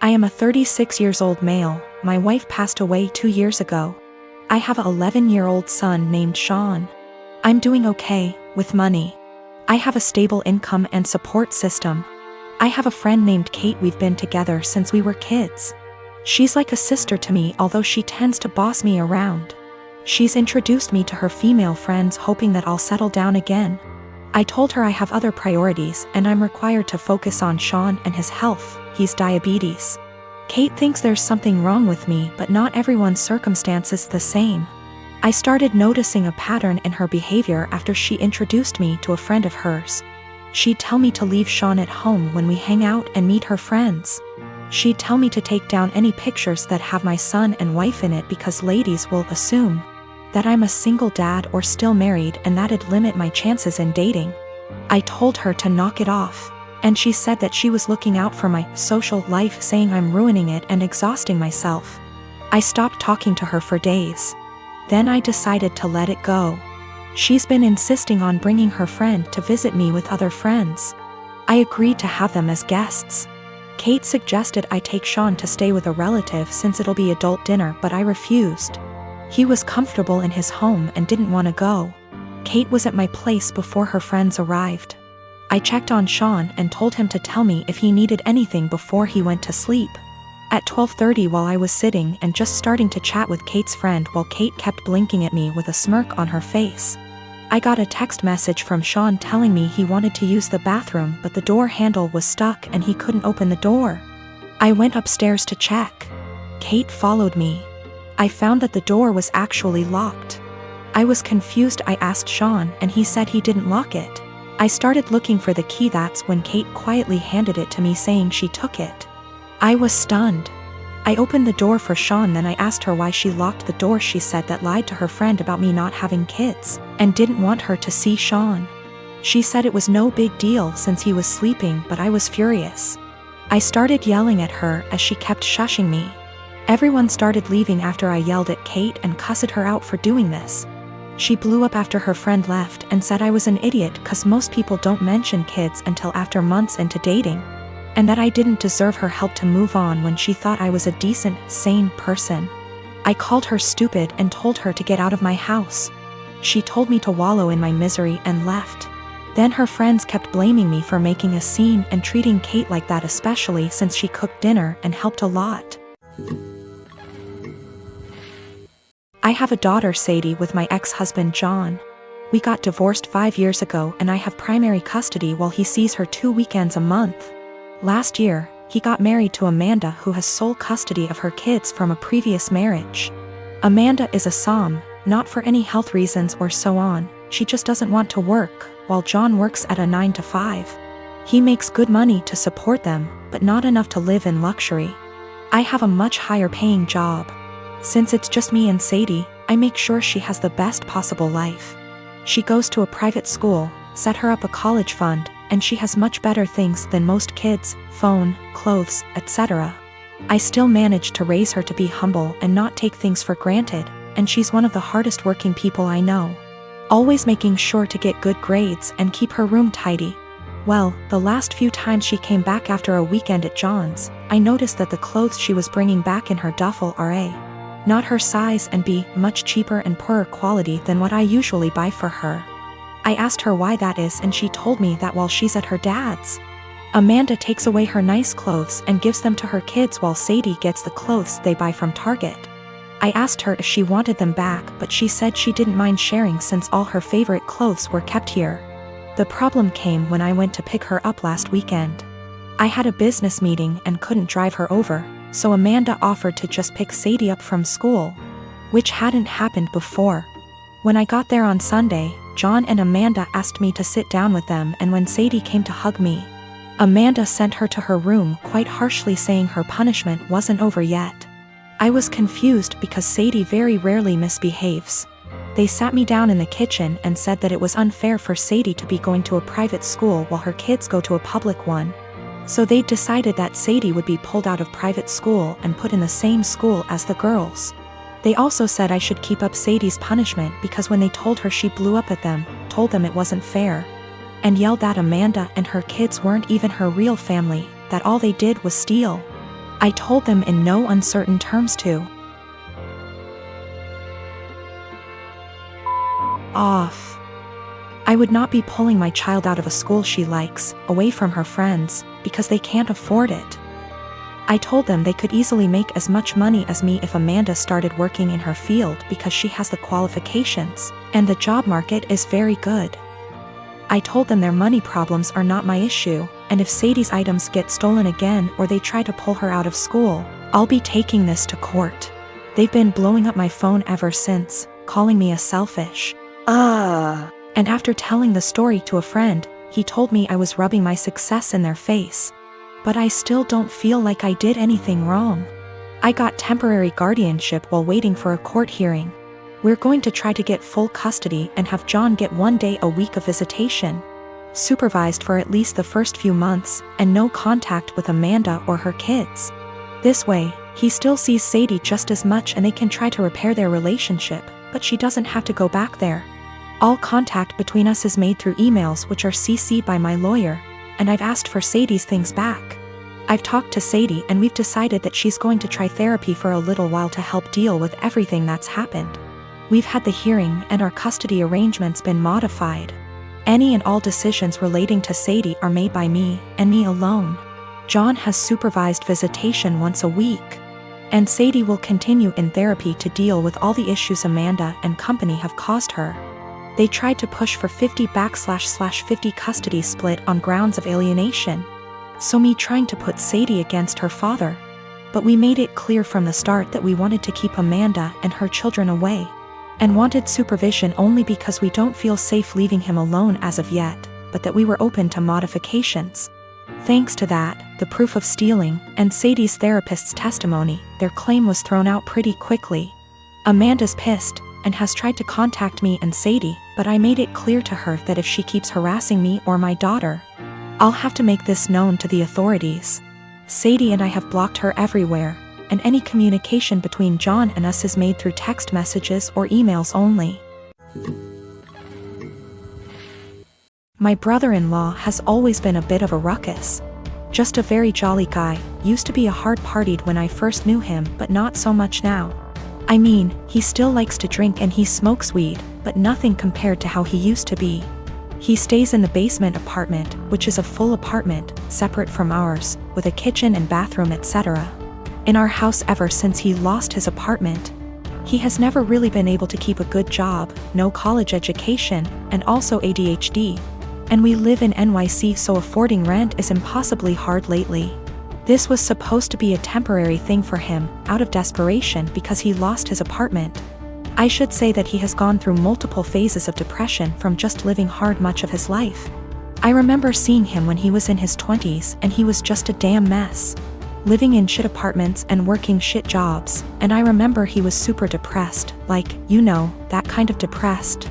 I am a 36 years old male. My wife passed away 2 years ago. I have an 11-year-old son named Sean. I'm doing okay, with money. I have a stable income and support system. I have a friend named Kate. We've been together since we were kids. She's like a sister to me, although she tends to boss me around. She's introduced me to her female friends, hoping that I'll settle down again. I told her I have other priorities and I'm required to focus on Sean and his health. He's diabetes. Kate thinks there's something wrong with me, but not everyone's circumstance is the same. I started noticing a pattern in her behavior after she introduced me to a friend of hers. She'd tell me to leave Sean at home when we hang out and meet her friends. She'd tell me to take down any pictures that have my son and wife in it because ladies will assume that I'm a single dad or still married, and that'd limit my chances in dating. I told her to knock it off, and she said that she was looking out for my social life, saying I'm ruining it and exhausting myself. I stopped talking to her for days. Then I decided to let it go. She's been insisting on bringing her friend to visit me with other friends. I agreed to have them as guests. Kate suggested I take Sean to stay with a relative since it'll be adult dinner, but I refused. He was comfortable in his home and didn't want to go. Kate was at my place before her friends arrived. I checked on Sean and told him to tell me if he needed anything before he went to sleep. At 12:30, while I was sitting and just starting to chat with Kate's friend, while Kate kept blinking at me with a smirk on her face, I got a text message from Sean telling me he wanted to use the bathroom, but the door handle was stuck and he couldn't open the door. I went upstairs to check. Kate followed me. I found that the door was actually locked. I was confused. I asked Sean and he said he didn't lock it. I started looking for the key. That's when Kate quietly handed it to me, saying she took it. I was stunned. I opened the door for Sean, then I asked her why she locked the door. She said that lied to her friend about me not having kids and didn't want her to see Sean. She said it was no big deal since he was sleeping, but I was furious. I started yelling at her as she kept shushing me. Everyone started leaving after I yelled at Kate and cussed her out for doing this. She blew up after her friend left and said I was an idiot cause most people don't mention kids until after months into dating, and that I didn't deserve her help to move on when she thought I was a decent, sane person. I called her stupid and told her to get out of my house. She told me to wallow in my misery and left. Then her friends kept blaming me for making a scene and treating Kate like that, especially since she cooked dinner and helped a lot. I have a daughter, Sadie, with my ex-husband John. We got divorced 5 years ago and I have primary custody while he sees her 2 weekends a month. Last year, he got married to Amanda, who has sole custody of her kids from a previous marriage. Amanda is a SOM, not for any health reasons or so on, she just doesn't want to work, while John works at a 9 to 5. He makes good money to support them, but not enough to live in luxury. I have a much higher paying job. Since it's just me and Sadie, I make sure she has the best possible life. She goes to a private school, set her up a college fund, and she has much better things than most kids: phone, clothes, etc. I still manage to raise her to be humble and not take things for granted, and she's one of the hardest working people I know, always making sure to get good grades and keep her room tidy. Well, the last few times she came back after a weekend at John's, I noticed that the clothes she was bringing back in her duffel are A, not her size, and B, much cheaper and poorer quality than what I usually buy for her. I asked her why that is, and she told me that while she's at her dad's, Amanda takes away her nice clothes and gives them to her kids while Sadie gets the clothes they buy from Target. I asked her if she wanted them back, but she said she didn't mind sharing since all her favorite clothes were kept here. The problem came when I went to pick her up last weekend. I had a business meeting and couldn't drive her over, so Amanda offered to just pick Sadie up from school, which hadn't happened before. When I got there on Sunday, John and Amanda asked me to sit down with them, and when Sadie came to hug me, Amanda sent her to her room quite harshly, saying her punishment wasn't over yet. I was confused because Sadie very rarely misbehaves. They sat me down in the kitchen and said that it was unfair for Sadie to be going to a private school while her kids go to a public one. So they decided that Sadie would be pulled out of private school and put in the same school as the girls. They also said I should keep up Sadie's punishment because when they told her, she blew up at them, told them it wasn't fair, and yelled that Amanda and her kids weren't even her real family, that all they did was steal. I told them in no uncertain terms to off. I would not be pulling my child out of a school she likes, away from her friends, because they can't afford it. I told them they could easily make as much money as me if Amanda started working in her field because she has the qualifications, and the job market is very good. I told them their money problems are not my issue, and if Sadie's items get stolen again or they try to pull her out of school, I'll be taking this to court. They've been blowing up my phone ever since, calling me a selfish. And after telling the story to a friend, he told me I was rubbing my success in their face. But I still don't feel like I did anything wrong. I got temporary guardianship while waiting for a court hearing. We're going to try to get full custody and have John get 1 day a week of visitation, supervised for at least the first few months, and no contact with Amanda or her kids. This way, he still sees Sadie just as much and they can try to repair their relationship, but she doesn't have to go back there. All contact between us is made through emails which are CC'd by my lawyer, and I've asked for Sadie's things back. I've talked to Sadie and we've decided that she's going to try therapy for a little while to help deal with everything that's happened. We've had the hearing and our custody arrangements been modified. Any and all decisions relating to Sadie are made by me, and me alone. John has supervised visitation once a week. And Sadie will continue in therapy to deal with all the issues Amanda and company have caused her. They tried to push for 50/50 custody split on grounds of alienation. So me trying to put Sadie against her father. But we made it clear from the start that we wanted to keep Amanda and her children away, and wanted supervision only because we don't feel safe leaving him alone as of yet, but that we were open to modifications. Thanks to that, the proof of stealing, and Sadie's therapist's testimony, their claim was thrown out pretty quickly. Amanda's pissed, and has tried to contact me and Sadie, but I made it clear to her that if she keeps harassing me or my daughter, I'll have to make this known to the authorities. Sadie and I have blocked her everywhere, and any communication between John and us is made through text messages or emails only. My brother-in-law has always been a bit of a ruckus. Just a very jolly guy, used to be a hard-partied when I first knew him, but not so much now. I mean, he still likes to drink and he smokes weed, but nothing compared to how he used to be. He stays in the basement apartment, which is a full apartment, separate from ours, with a kitchen and bathroom etc. In our house ever since he lost his apartment. He has never really been able to keep a good job, no college education, and also ADHD. And we live in NYC, so affording rent is impossibly hard lately. This was supposed to be a temporary thing for him, out of desperation because he lost his apartment. I should say that he has gone through multiple phases of depression from just living hard much of his life. I remember seeing him when he was in his 20s and he was just a damn mess. Living in shit apartments and working shit jobs, and I remember he was super depressed, like, you know, that kind of depressed.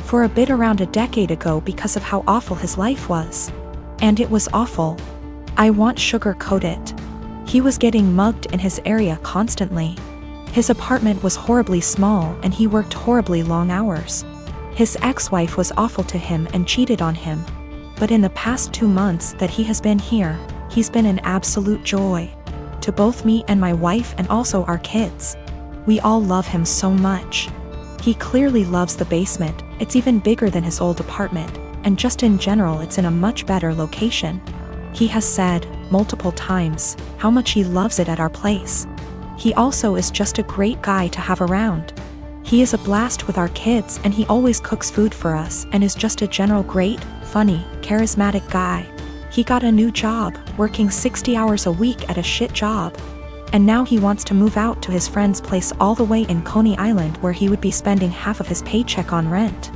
For a bit around a decade ago because of how awful his life was. And it was awful. I won't sugarcoat it. He was getting mugged in his area constantly. His apartment was horribly small and he worked horribly long hours. His ex-wife was awful to him and cheated on him. But in the past 2 months that he has been here, he's been an absolute joy. To both me and my wife and also our kids. We all love him so much. He clearly loves the basement, it's even bigger than his old apartment, and just in general it's in a much better location. He has said, multiple times, how much he loves it at our place. He also is just a great guy to have around. He is a blast with our kids and he always cooks food for us and is just a general great, funny, charismatic guy. He got a new job, working 60 hours a week at a shit job. And now he wants to move out to his friend's place all the way in Coney Island where he would be spending half of his paycheck on rent.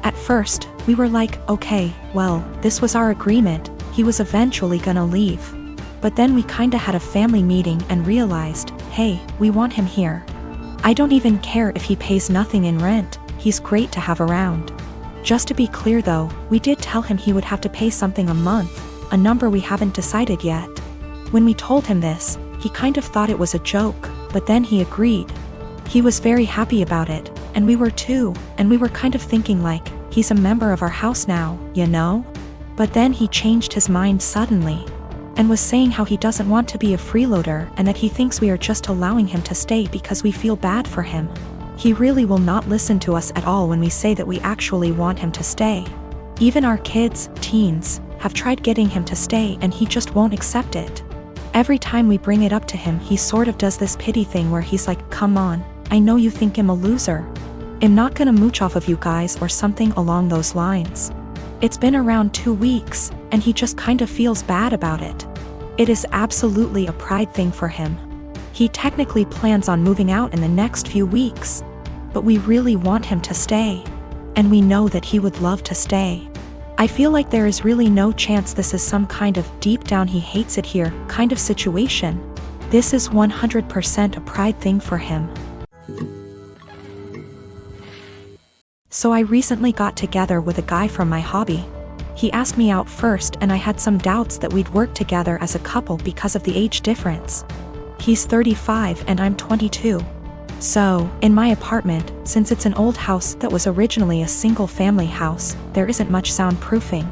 At first, we were like, okay, well, this was our agreement, he was eventually gonna leave. But then we kinda had a family meeting and realized, hey, we want him here. I don't even care if he pays nothing in rent, he's great to have around. Just to be clear though, we did tell him he would have to pay something a month, a number we haven't decided yet. When we told him this, he kind of thought it was a joke, but then he agreed. He was very happy about it, and we were too, and we were kind of thinking like, he's a member of our house now, you know? But then he changed his mind suddenly. and was saying how he doesn't want to be a freeloader and that he thinks we are just allowing him to stay because we feel bad for him. He really will not listen to us at all when we say that we actually want him to stay. Even our kids, teens, have tried getting him to stay and he just won't accept it. Every time we bring it up to him, he sort of does this pity thing where he's like, "Come on, I know you think I'm a loser. I'm not gonna mooch off of you guys," or something along those lines. It's been around 2 weeks, and he just kind of feels bad about it. It is absolutely a pride thing for him. He technically plans on moving out in the next few weeks, but we really want him to stay. And we know that he would love to stay. I feel like there is really no chance this is some kind of deep down he hates it here kind of situation. This is 100% a pride thing for him. So I recently got together with a guy from my hobby. He asked me out first and I had some doubts that we'd work together as a couple because of the age difference. He's 35 and I'm 22. So, in my apartment, since it's an old house that was originally a single-family house, there isn't much soundproofing.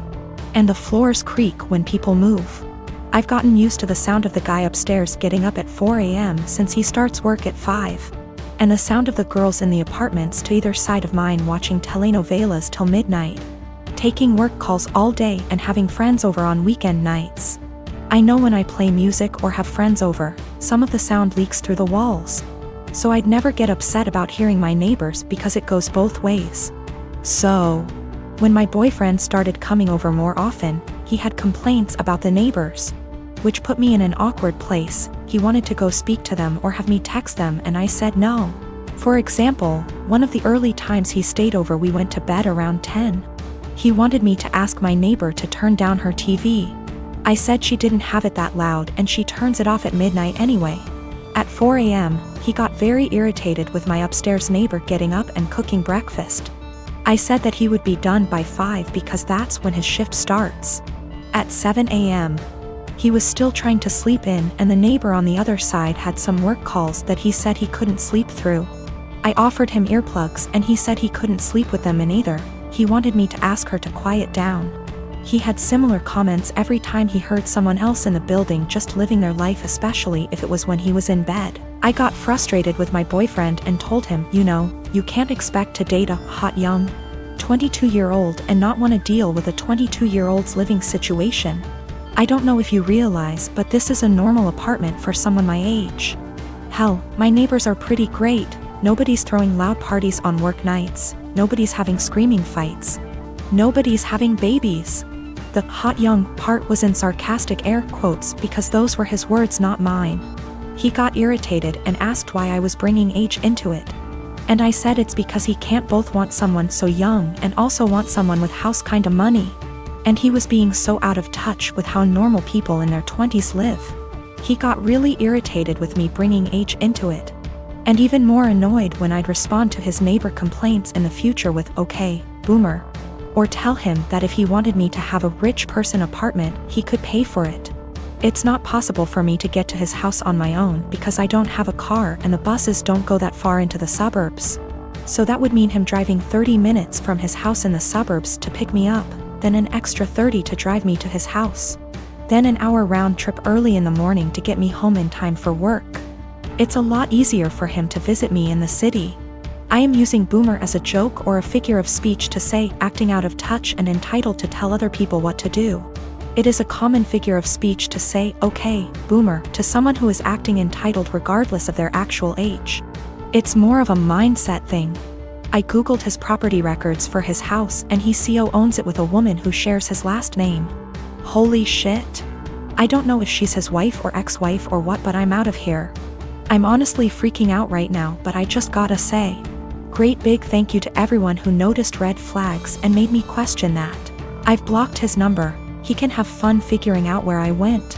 And the floors creak when people move. I've gotten used to the sound of the guy upstairs getting up at 4 a.m. since he starts work at 5. And the sound of the girls in the apartments to either side of mine watching telenovelas till midnight, taking work calls all day and having friends over on weekend nights. I know when I play music or have friends over, some of the sound leaks through the walls. So I'd never get upset about hearing my neighbors because it goes both ways. So, when my boyfriend started coming over more often, he had complaints about the neighbors, which put me in an awkward place. He wanted to go speak to them or have me text them and I said no. For example, one of the early times he stayed over we went to bed around 10. He wanted me to ask my neighbor to turn down her TV. I said she didn't have it that loud and she turns it off at midnight anyway. At 4 a.m., he got very irritated with my upstairs neighbor getting up and cooking breakfast. I said that he would be done by 5 because that's when his shift starts. At 7 a.m., he was still trying to sleep in and the neighbor on the other side had some work calls that he said he couldn't sleep through. I offered him earplugs and he said he couldn't sleep with them in either. He wanted me to ask her to quiet down. He had similar comments every time he heard someone else in the building just living their life, especially if it was when he was in bed. I got frustrated with my boyfriend and told him, you can't expect to date a hot young 22-year-old and not want to deal with a 22-year-old's living situation. I don't know if you realize, but this is a normal apartment for someone my age. Hell, my neighbors are pretty great. Nobody's throwing loud parties on work nights. Nobody's having screaming fights. Nobody's having babies. The hot young part was in sarcastic air quotes because those were his words, not mine. He got irritated and asked why I was bringing age into it. And I said it's because he can't both want someone so young and also want someone with house kinda money. And he was being so out of touch with how normal people in their 20s live. He got really irritated with me bringing age into it. And even more annoyed when I'd respond to his neighbor complaints in the future with, "Okay, boomer." Or tell him that if he wanted me to have a rich person apartment, he could pay for it. It's not possible for me to get to his house on my own because I don't have a car and the buses don't go that far into the suburbs. So that would mean him driving 30 minutes from his house in the suburbs to pick me up, then an extra 30 to drive me to his house. Then an hour round trip early in the morning to get me home in time for work. It's a lot easier for him to visit me in the city. I am using boomer as a joke or a figure of speech to say acting out of touch and entitled to tell other people what to do. It is a common figure of speech to say, "Okay, boomer," to someone who is acting entitled regardless of their actual age. It's more of a mindset thing. I googled his property records for his house and he co-owns it with a woman who shares his last name. Holy shit. I don't know if she's his wife or ex-wife or what, but I'm out of here. I'm honestly freaking out right now, but I just gotta say, great big thank you to everyone who noticed red flags and made me question that. I've blocked his number. He can have fun figuring out where I went.